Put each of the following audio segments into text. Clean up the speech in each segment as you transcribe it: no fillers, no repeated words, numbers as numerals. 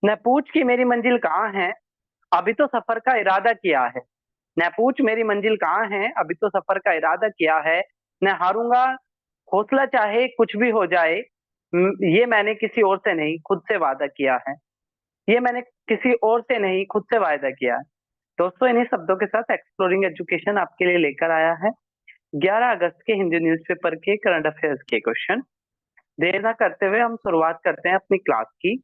न पूछ कि मेरी मंजिल कहाँ है, अभी तो सफर का इरादा किया है। न पूछ मेरी मंजिल कहाँ है, अभी तो सफर का इरादा किया है। न हारूंगा, हौसला चाहे कुछ भी हो जाए। ये मैंने किसी और से नहीं, खुद से वादा किया है। ये मैंने किसी और से नहीं, खुद से वादा किया है। दोस्तों, इन्हीं शब्दों के साथ एक्सप्लोरिंग एजुकेशन आपके लिए लेकर आया है 11 अगस्त के हिंदी न्यूज़पेपर के करंट अफेयर्स के क्वेश्चन। देर ना करते हुए हम शुरुआत करते हैं अपनी क्लास की।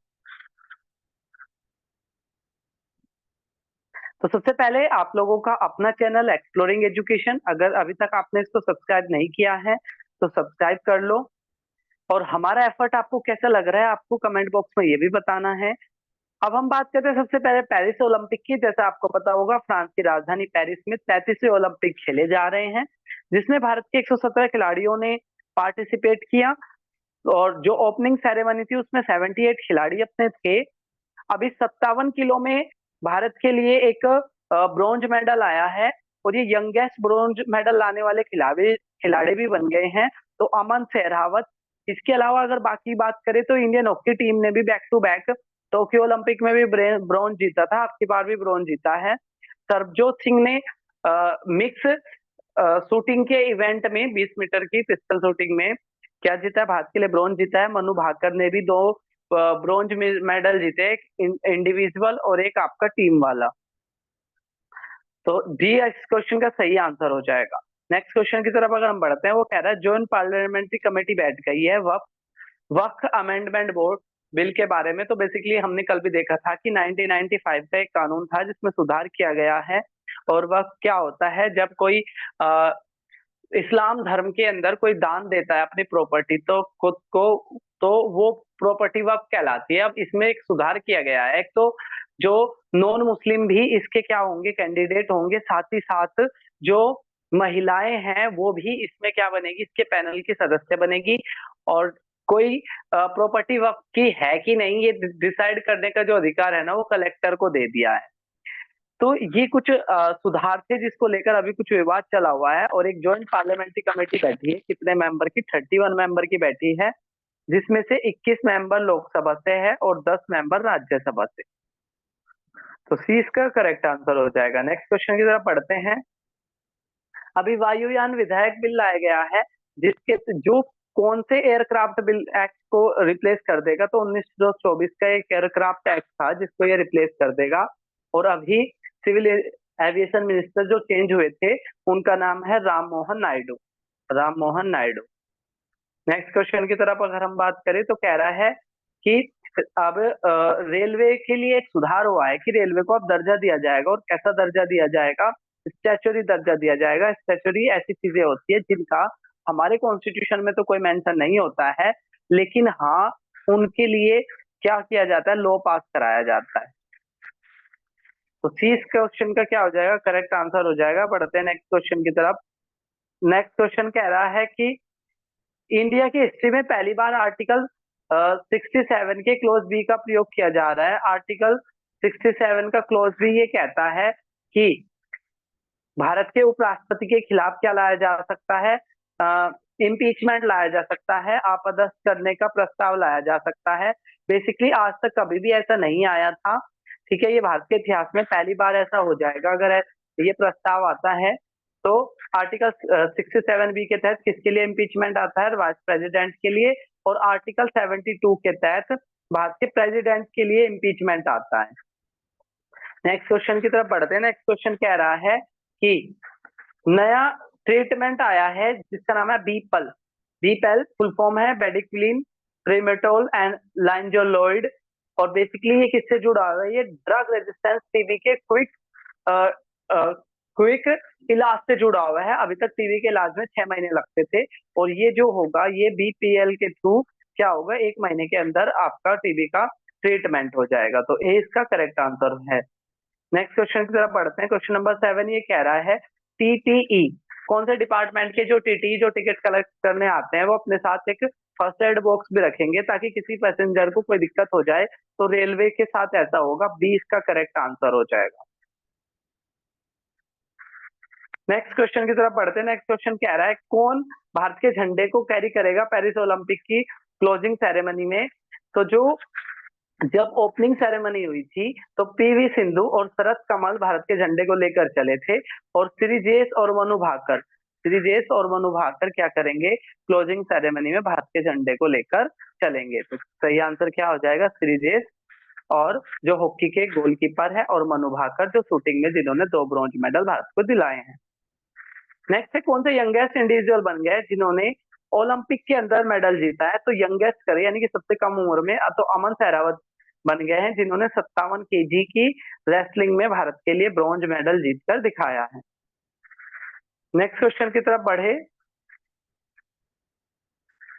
तो सबसे पहले आप लोगों का अपना चैनल एक्सप्लोरिंग एजुकेशन, अगर अभी तक आपने इसको सब्सक्राइब नहीं किया है तो सब्सक्राइब कर लो। और हमारा एफर्ट आपको कैसा लग रहा है, आपको कमेंट बॉक्स में ये भी बताना है। अब हम बात करते हैं सबसे पहले पेरिस ओलंपिक की। जैसा आपको पता होगा, फ्रांस की राजधानी पेरिस में 33वें ओलंपिक खेले जा रहे हैं, जिसमें भारत के 117 खिलाड़ियों ने पार्टिसिपेट किया। और जो ओपनिंग सेरेमनी थी उसमें 78 खिलाड़ी अपने थे। अभी 57 किलो में भारत के लिए एक ब्रॉन्ज मेडल आया है, और ये यंगेस्ट ब्रॉन्ज मेडल लाने वाले खिलाड़ी खिलाड़ी भी बन गए हैं, तो अमन सहरावत। इसके अलावा अगर बाकी बात करें तो इंडियन हॉकी टीम ने भी back to back Tokyo Olympic में भी ब्रॉन्ज जीता था, अब की बार भी ब्रॉन्ज जीता है। सरबजोत सिंह ने मिक्स शूटिंग के इवेंट में 20 मीटर की पिस्टल शूटिंग में क्या जीता है, भारत के लिए ब्रॉन्ज जीता है। मनु भाकर ने भी दो ब्रॉन्ज मेडल जीते, एक इंडिविजुअल और एक आपका टीम वाला। तो डी इस क्वेश्चन का सही आंसर हो जाएगा। नेक्स्ट क्वेश्चन की तरफ अगर हम बढ़ते हैं, वो कह रहा है जॉइंट पार्लियामेंट्री कमेटी बैठ गई है वक्फ अमेंडमेंट बोर्ड बिल के बारे में। तो बेसिकली हमने कल भी देखा था कि 1995 का एक कानून था जिसमें सुधार किया गया है। और वक्फ क्या होता है, जब कोई अ, इस्लाम धर्म के अंदर कोई दान देता है अपनी प्रॉपर्टी, तो खुद को, तो वो प्रॉपर्टी वक्फ कहलाती है। अब इसमें एक सुधार किया गया है, एक तो जो नॉन मुस्लिम भी इसके क्या होंगे, कैंडिडेट होंगे, साथ ही साथ जो महिलाएं हैं वो भी इसमें क्या बनेगी, इसके पैनल की सदस्य बनेगी। और कोई प्रॉपर्टी वक्फ की है कि नहीं, ये डिसाइड करने का जो अधिकार है ना, वो कलेक्टर को दे दिया है। तो ये कुछ सुधार थे जिसको लेकर अभी कुछ विवाद चला हुआ है, और एक ज्वाइंट पार्लियामेंट्री कमेटी बैठी है, कितने मेंबर की, 31 मेंबर की बैठी है, जिसमें से 21 मेंबर लोकसभा से है और 10 मेंबर राज्यसभा से। तो सी इसका करेक्ट आंसर हो जाएगा। नेक्स्ट क्वेश्चन की तरफ पढ़ते हैं। अभी वायुयान विधायक बिल लाया गया है, जिसके जो कौन से एयरक्राफ्ट बिल एक्ट को रिप्लेस कर देगा, तो 1924 का एक एयरक्राफ्ट एक्ट था जिसको ये रिप्लेस कर देगा। और अभी सिविल एविएशन मिनिस्टर जो चेंज हुए थे, उनका नाम है राम मोहन नायडू। राम मोहन नायडू। नेक्स्ट क्वेश्चन की तरफ अगर हम बात करें तो कह रहा है कि अब रेलवे के लिए एक सुधार हुआ है कि रेलवे को अब दर्जा दिया जाएगा। और कैसा दर्जा दिया जाएगा, स्टैचुरी दर्जा दिया जाएगा। स्टैचुरी ऐसी चीजें होती है जिनका हमारे कॉन्स्टिट्यूशन में तो कोई मेंशन नहीं होता है, लेकिन हाँ, उनके लिए क्या किया जाता है, लॉ पास कराया जाता है। तो सी इस क्वेश्चन का क्या हो जाएगा, करेक्ट आंसर हो जाएगा। बढ़ते हैं नेक्स्ट क्वेश्चन की तरफ। नेक्स्ट क्वेश्चन कह रहा है कि इंडिया की हिस्ट्री में पहली बार आर्टिकल 67 के क्लोज बी का प्रयोग किया जा रहा है। आर्टिकल 67 का क्लोज बी ये कहता है कि भारत के उपराष्ट्रपति के खिलाफ क्या लाया जा सकता है, इम्पीचमेंट लाया जा सकता है, आपदस्थ करने का प्रस्ताव लाया जा सकता है। बेसिकली आज तक कभी भी ऐसा नहीं आया था, ठीक है, ये भारत के इतिहास में पहली बार ऐसा हो जाएगा अगर ये प्रस्ताव आता है। तो आर्टिकल 67 बी के तहत किसके लिए इम्पीचमेंट आता है, वाइस प्रेसिडेंट के लिए। और आर्टिकल 72 के तहत भारत के प्रेसिडेंट के लिए इम्पीचमेंट आता है। नेक्स्ट क्वेश्चन की तरफ बढ़ते हैं। नेक्स्ट क्वेश्चन कह रहा है कि नया ट्रीटमेंट आया है जिसका नाम है बीपल। बीपल फुल फॉर्म है बेडिक्विलिन ट्रिमेटोल एंड लाइंजोलोइड। और बेसिकली ये किससे जुड़ा हुआ है, ये ड्रग रेजिस्टेंस टीबी के क्विक इलाज से जुड़ा हुआ है। अभी तक टीबी के इलाज में 6 महीने लगते थे, और ये जो होगा ये बीपीएल के थ्रू क्या होगा, 1 महीने के अंदर आपका टीबी का ट्रीटमेंट हो जाएगा। तो ए इसका करेक्ट आंसर है। नेक्स्ट क्वेश्चन की तरफ बढ़ते हैं। क्वेश्चन नंबर 7 ये कह रहा है टीटीई, कौन से डिपार्टमेंट के जो टीटीई जो टिकट कलेक्ट करने आते हैं वो अपने साथ एक फर्स्ट एड बॉक्स भी रखेंगे, ताकि किसी पैसेंजर को कोई दिक्कत हो जाए तो रेलवे के साथ ऐसा होगा। बी इसका करेक्ट आंसर हो जाएगा। नेक्स्ट क्वेश्चन की तरफ बढ़ते हैं। नेक्स्ट क्वेश्चन कह रहा है कौन भारत के झंडे को कैरी करेगा पेरिस ओलंपिक की क्लोजिंग सेरेमनी में। तो जो जब ओपनिंग सेरेमनी हुई थी तो पीवी सिंधु और शरत कमल भारत के झंडे को लेकर चले थे, और श्रीजेश और मनु भाकर क्या करेंगे, क्लोजिंग सेरेमनी में भारत के झंडे को लेकर चलेंगे। तो सही आंसर क्या हो जाएगा, श्रीजेश और जो हॉकी के गोलकीपर है, और मनु भाकर जो शूटिंग में जिन्होंने 2 ब्रॉन्ज मेडल भारत को दिलाए हैं। नेक्स्ट है, कौन से यंगेस्ट इंडिविजुअल बन गए जिन्होंने ओलंपिक के अंदर मेडल जीता है। तो यंगेस्ट करे यानी कि सबसे कम उम्र में, तो अमन सहरावत बन गए हैं जिन्होंने 57 केजी की रेसलिंग में भारत के लिए ब्रॉन्ज मेडल जीतकर दिखाया है। नेक्स्ट क्वेश्चन की तरफ बढ़े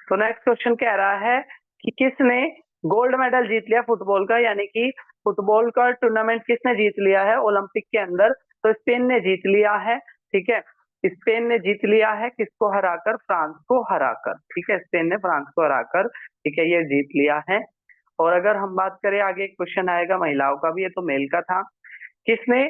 तो नेक्स्ट क्वेश्चन कह रहा है कि किसने गोल्ड मेडल जीत लिया फुटबॉल का, यानी कि फुटबॉल का टूर्नामेंट किसने जीत लिया है ओलंपिक के अंदर। तो स्पेन ने जीत लिया है, ठीक है। स्पेन ने जीत लिया है, किसको हराकर, फ्रांस को हराकर, ठीक है। स्पेन ने फ्रांस को हराकर, ठीक है, ये जीत लिया है। और अगर हम बात करें, आगे एक क्वेश्चन आएगा महिलाओं का भी, ये तो मेल का था। किसने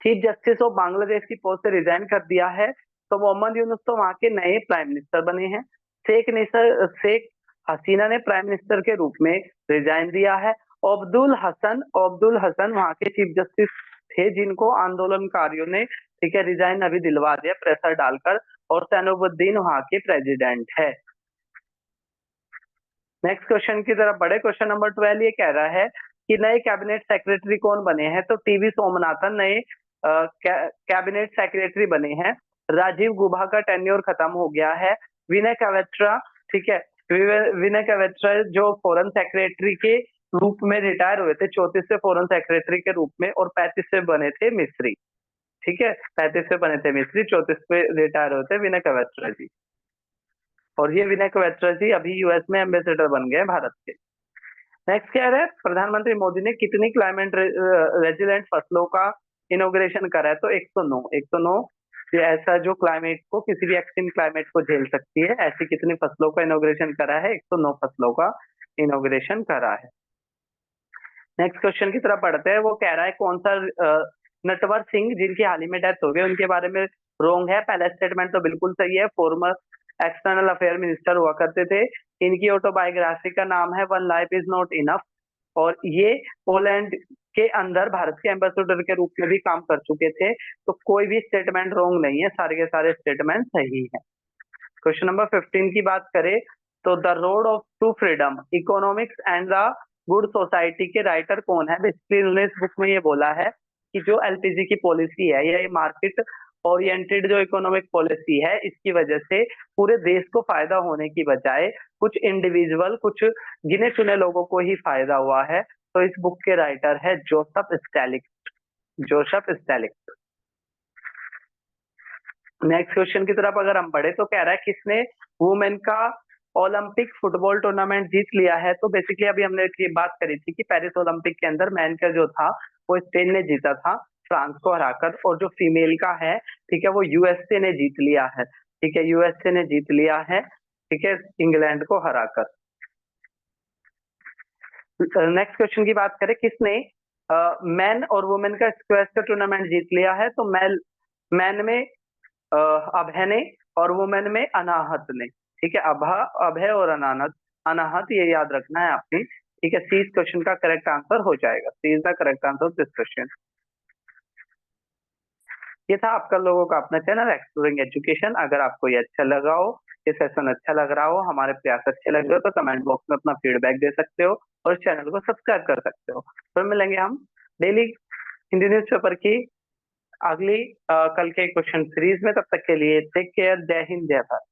चीफ जस्टिस ऑफ बांग्लादेश की पोस्ट से रिजाइन कर दिया है। तो मोहम्मद यूनुस तो वहां के नए प्राइम मिनिस्टर बने हैं। शेख हसीना ने प्राइम मिनिस्टर के रूप में रिजाइन दिया है। अब्दुल हसन वहां के चीफ जस्टिस थे, जिनको आंदोलनकारियों ने, ठीक है, रिजाइन अभी दिलवा दिया प्रेशर डालकर, और सैनुबुद्दीन वहां के प्रेसिडेंट है। नेक्स्ट क्वेश्चन की तरफ बड़े, क्वेश्चन नंबर 12 ये कह रहा है कि नए कैबिनेट सेक्रेटरी कौन बने हैं। तो टीवी सोमनाथन नए कैबिनेट सेक्रेटरी बने हैं। राजीव गुभा का टेन्योर खत्म हो गया है। विनय कवेत्रा, ठीक है, विनय कवेत्रा जो फॉरेन सेक्रेटरी के रूप में रिटायर हुए थे, 34 से फॉरेन सेक्रेटरी के रूप में, और 35 से बने थे मिस्री, ठीक है, 35 से बने थे मिस्री, 34 पे रिटायर हुए थे विनय कवेत्रा जी। और ये विनय कवेत्रा जी अभी यूएस में एम्बेसडर बन गए भारत के। नेक्स्ट क्या है, प्रधानमंत्री मोदी ने कितनी क्लाइमेट रेजिलेंट फसलों का इनोग्रेशन करा है। तो 109, 109 ये ऐसा जो क्लाइमेट को, किसी भी एक्सट्रीम क्लाइमेट को झेल सकती है, ऐसी कितनी फसलों का इनोग्रेशन करा है, 109 फसलों का इनोग्रेशन करा है। नेक्स्ट क्वेश्चन की तरफ बढ़ते हैं, वो कह रहा है कौन सा नटवर सिंह जिनकी हाल ही में डेथ हो गई उनके बारे में रोंग है। पहला स्टेटमेंट तो बिल्कुल सही है, फॉर्मर एक्सटर्नल अफेयर मिनिस्टर हुआ करते थे। इनकी ऑटोबायोग्राफी का नाम है one life is not enough, और ये पोलैंड के अंदर भारत के एम्बेसडर के रूप में भी काम कर चुके थे। तो कोई भी स्टेटमेंट रोंग नहीं है, सारे के सारे स्टेटमेंट सही है। क्वेश्चन नंबर 15 की बात करें तो the road of to freedom economics and the good society के राइटर कौन है। बेसिकली उन्होंने इस बुक में ये बोला है कि जो एलपीजी की पॉलिसी है, ये मार्केट ओरिएंटेड जो इकोनॉमिक पॉलिसी है, इसकी वजह से पूरे देश को फायदा होने की बजाय कुछ इंडिविजुअल, कुछ गिने चुने लोगों को ही फायदा हुआ है। तो इस बुक के राइटर है जोसेफ स्टैलिक। नेक्स्ट क्वेश्चन की तरफ अगर हम बढ़े तो कह रहा है किसने वुमेन का ओलंपिक फुटबॉल टूर्नामेंट जीत लिया है। तो बेसिकली अभी हमने ये बात करी थी कि पेरिस ओलंपिक के अंदर मैन का जो था वो स्पेन ने जीता था फ्रांस को हराकर, और जो फीमेल का है, ठीक है, वो यूएसए ने जीत लिया है, ठीक है, यूएसए ने जीत लिया है, ठीक है, इंग्लैंड को हराकर। नेक्स्ट क्वेश्चन की बात करें, किसने मैन और वुमेन का स्क्वैश का टूर्नामेंट जीत लिया है। तो मैन में अभय ने, और वुमेन में अनाहत ने, ठीक है, अभय और अनाहत ये याद रखना है आपने, ठीक है। सी इस क्वेश्चन का करेक्ट आंसर हो जाएगा, C is the correct answer of this question. ये था आपका लोगों का अपना चैनल एक्सप्लोरिंग एजुकेशन। अगर आपको ये अच्छा लगा हो, ये सेशन अच्छा लग रहा हो, हमारे प्रयास अच्छे लग रहे हो, तो कमेंट बॉक्स में अपना फीडबैक दे सकते हो और चैनल को सब्सक्राइब कर सकते हो। फिर मिलेंगे हम डेली हिंदी न्यूज़पेपर की अगली कल के क्वेश्चन सीरीज में। तब तक के लिए टेक केयर, जय हिंद, जय भारत।